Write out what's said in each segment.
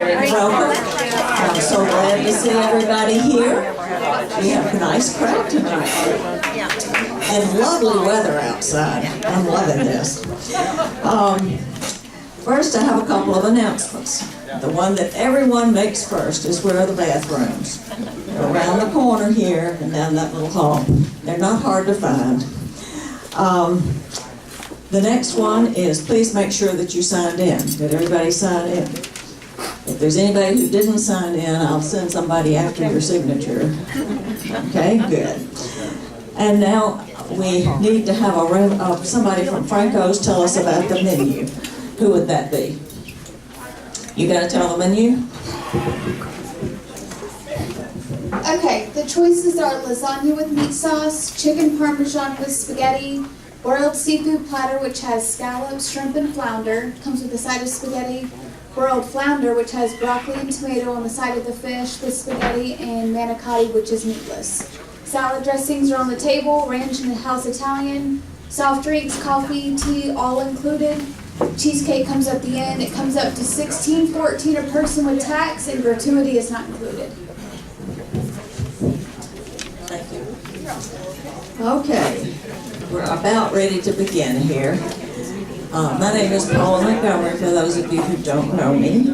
Welcome. I'm so glad to see everybody here. We have a nice crowd tonight. And lovely weather outside. I'm loving this. First, I have a couple of announcements. The one that everyone makes first is where are the bathrooms. They're around the corner here and down that little hall. They're not hard to find. The next one is please make sure that you signed in. Did everybody sign in? If there's anybody who didn't sign in, I'll send somebody after your signature. Okay, good. And now we need to have somebody from Franco's tell us about the menu. Who would that be? You gotta tell the menu? Okay, the choices are lasagna with meat sauce, chicken parmesan with spaghetti, boiled seafood platter which has scallops, shrimp, and flounder, comes with a side of spaghetti, boiled flounder which has broccoli and tomato on the side of the fish with spaghetti, and manicotti which is meatless. Salad dressings are on the table, ranch and house Italian, soft drinks, coffee, tea, all included. Cheesecake comes at the end. It comes up to $16.14 a person with tax, and gratuity is not included. Thank you. Okay, we're about ready to begin here. My name is Paula Montgomery, for those of you who don't know me.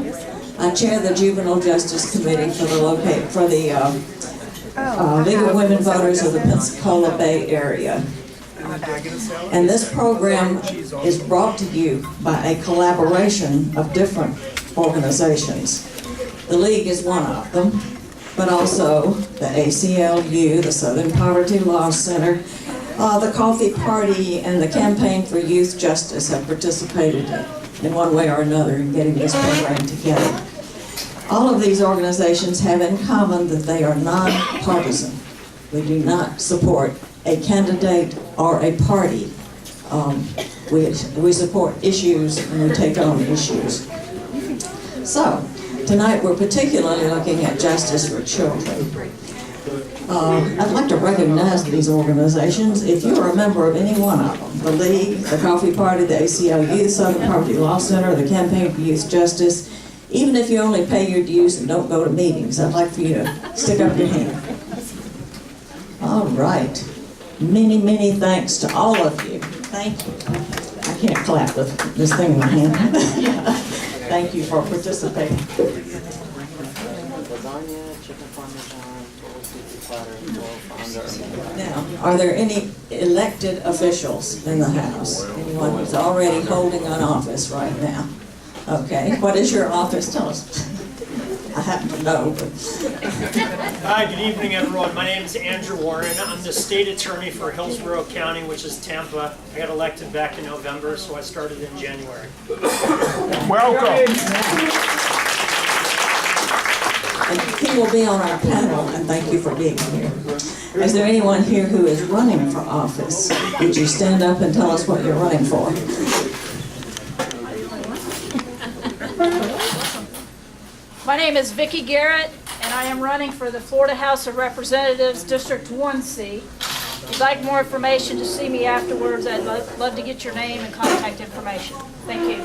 I chair the Juvenile Justice Committee for the League of Women Voters of the Pensacola Bay Area. And this program is brought to you by a collaboration of different organizations. The League is one of them, but also the ACLU, the Southern Poverty Law Center, the Coffee Party, and the Campaign for Youth Justice have participated in one way or another in getting this program together. All of these organizations have in common that they are nonpartisan. We do not support a candidate or a party. We support issues and we take on issues. So, tonight we're particularly looking at justice for children. I'd like to recognize these organizations. If you're a member of any one of them, the League, the Coffee Party, the ACLU, the Southern Poverty Law Center, the Campaign for Youth Justice, even if you only pay your dues and don't go to meetings, I'd like for you to stick up your hand. All right. Many, many thanks to all of you. Thank you. I can't clap with this thing in my hand. Thank you for participating. Now, are there any elected officials in the House? Anyone who's already holding an office right now? Okay, what is your office? Tell us. I happen to know, but... Hi, good evening, everyone. My name is Andrew Warren. I'm the state attorney for Hillsborough County, which is Tampa. I got elected back in November, so I started in January. Welcome. And he will be on our panel, and thank you for being here. Is there anyone here who is running for office? Would you stand up and tell us what you're running for? My name is Vicki Garrett, and I am running for the Florida House of Representatives, District 1C. If you'd like more information, to see me afterwards. I'd love to get your name and contact information. Thank you.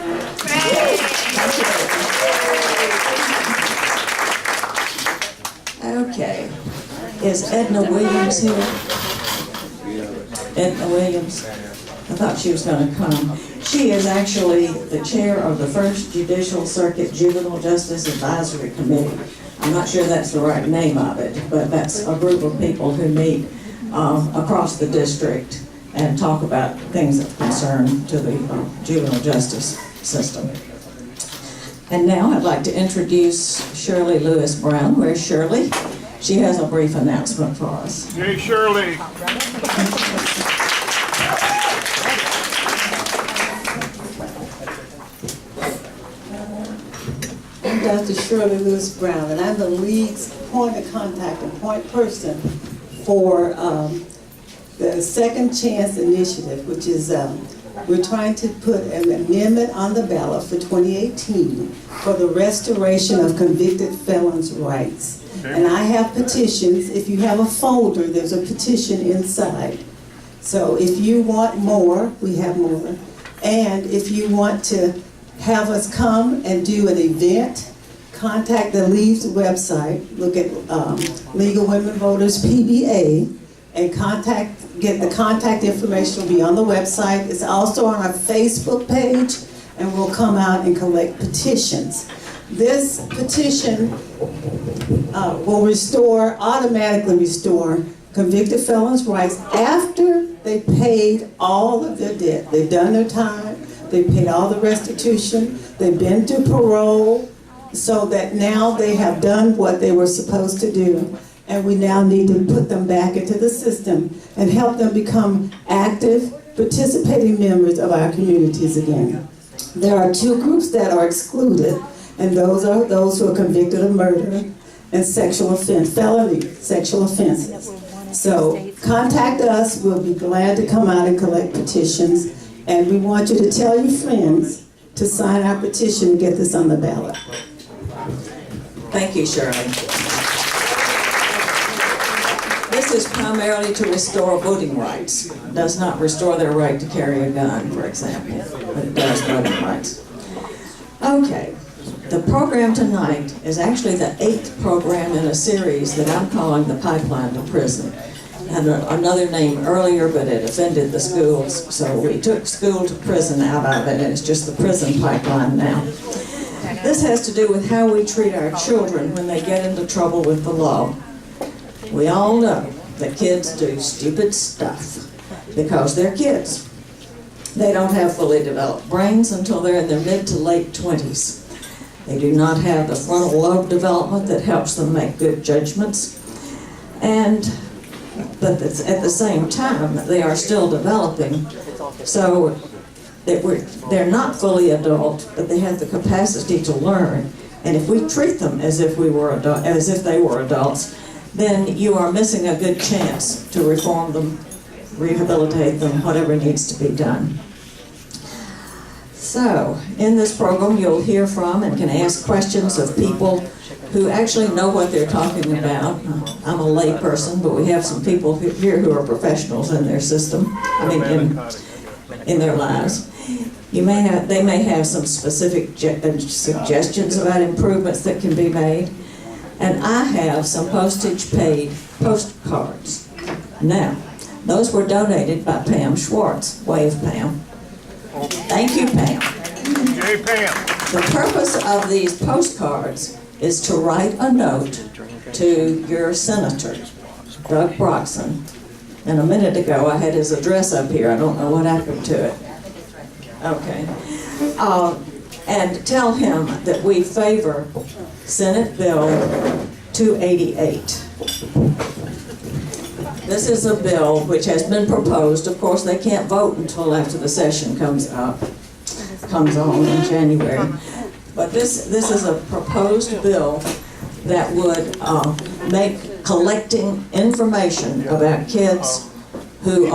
Okay. Is Edna Williams here? Edna Williams? I thought she was going to come. She is actually the chair of the First Judicial Circuit Juvenile Justice Advisory Committee. I'm not sure that's the right name of it, but that's a group of people who meet across the district and talk about things of concern to the juvenile justice system. And now I'd like to introduce Shirley Lewis Brown. Where's Shirley? She has a brief announcement for us. Hey, Shirley. I'm Dr. Shirley Lewis Brown, and I'm the League's point of contact and point person for the Second Chance Initiative, which is we're trying to put an amendment on the ballot for 2018 for the restoration of convicted felons' rights. And I have petitions. If you have a folder, there's a petition inside. So if you want more, we have more. And if you want to have us come and do an event, contact the Leaves website, look at League of Women Voters PBA, and get the contact information will be on the website. It's also on our Facebook page, and we'll come out and collect petitions. This petition will automatically restore convicted felons' rights after they paid all of their debt. They've done their time, they paid all the restitution, they've been through parole, so that now they have done what they were supposed to do, and we now need to put them back into the system and help them become active, participating members of our communities again. There are two groups that are excluded, and those are those who are convicted of murder and felony sexual offenses. So contact us, we'll be glad to come out and collect petitions, and we want you to tell your friends to sign our petition and get this on the ballot. Thank you, Shirley. This is primarily to restore voting rights. It does not restore their right to carry a gun, for example, but it does voting rights. Okay, the program tonight is actually the 8th program in a series that I'm calling the Pipeline to Prison. It had another name earlier, but it offended the schools, so we took school to prison out of it, and it's just the prison pipeline now. This has to do with how we treat our children when they get into trouble with the law. We all know that kids do stupid stuff because they're kids. They don't have fully developed brains until they're in their mid to late 20s. They do not have the frontal lobe development that helps them make good judgments. But at the same time, they are still developing. So they're not fully adult, but they have the capacity to learn. And if we treat them as if they were adults, then you are missing a good chance to reform them, rehabilitate them, whatever needs to be done. So, in this program, you'll hear from and can ask questions of people who actually know what they're talking about. I'm a lay person, but we have some people here who are professionals in their system, in their lives. They may have some specific suggestions about improvements that can be made. And I have some postage-paid postcards. Now, those were donated by Pam Schwartz. Wave, Pam. Thank you, Pam. Yay, Pam. The purpose of these postcards is to write a note to your senator, Doug Broxson. And a minute ago, I had his address up here. I don't know what happened to it. Okay. And tell him that we favor Senate Bill 288. This is a bill which has been proposed. Of course, they can't vote until after the session comes on in January. But this is a proposed bill that would make collecting information about kids who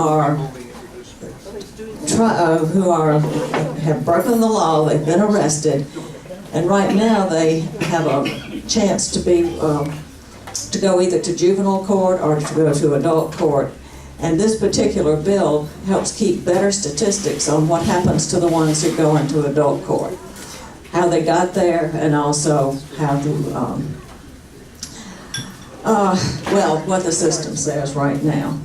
have broken the law, they've been arrested, and right now they have a chance to go either to juvenile court or to go to adult court. And this particular bill helps keep better statistics on what happens to the ones who go into adult court, how they got there, and also how to, what the system says right now.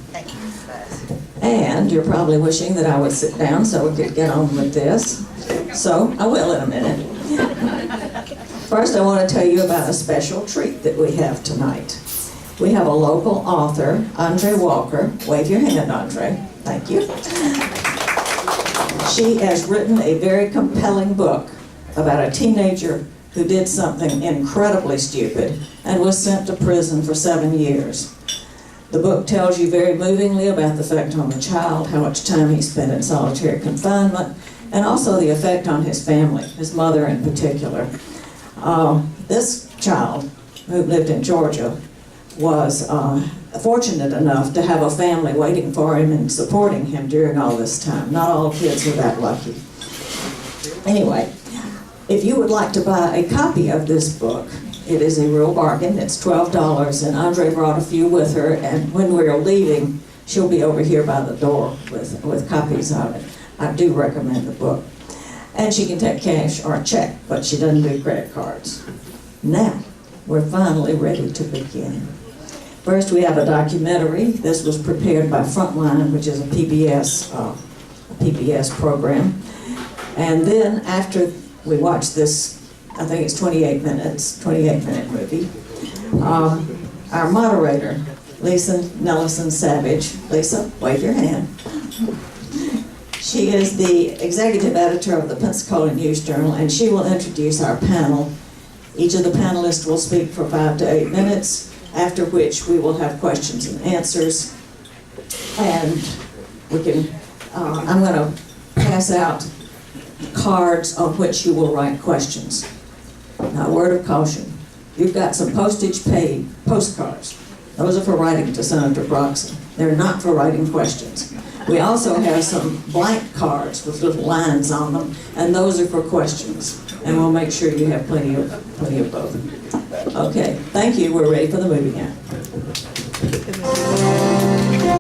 And you're probably wishing that I would sit down so we could get on with this. So I will in a minute. First, I want to tell you about a special treat that we have tonight. We have a local author, Andre Walker. Wave your hand, Andre. Thank you. She has written a very compelling book about a teenager who did something incredibly stupid and was sent to prison for 7 years. The book tells you very movingly about the effect on the child, how much time he spent in solitary confinement, and also the effect on his family, his mother in particular. This child, who lived in Georgia, was fortunate enough to have a family waiting for him and supporting him during all this time. Not all kids are that lucky. Anyway, if you would like to buy a copy of this book, it is a real bargain. It's $12, and Andre brought a few with her, and when we're leaving, she'll be over here by the door with copies of it. I do recommend the book. And she can take cash or a check, but she doesn't do credit cards. Now, we're finally ready to begin. First, we have a documentary. This was prepared by Frontline, which is a PBS program. And then after we watch this, I think it's 28 minute movie, our moderator, Lisa Nellessen-Savage. Lisa, wave your hand. She is the executive editor of the Pensacola News Journal, and she will introduce our panel. Each of the panelists will speak for 5 to 8 minutes, after which we will have questions and answers. And we can, I'm going to pass out cards on which you will write questions. Now, a word of caution. You've got some postage paid postcards. Those are for writing to Senator Broxson. They're not for writing questions. We also have some blank cards with little lines on them, and those are for questions. And we'll make sure you have plenty of both. Okay, thank you. We're ready for the movie now.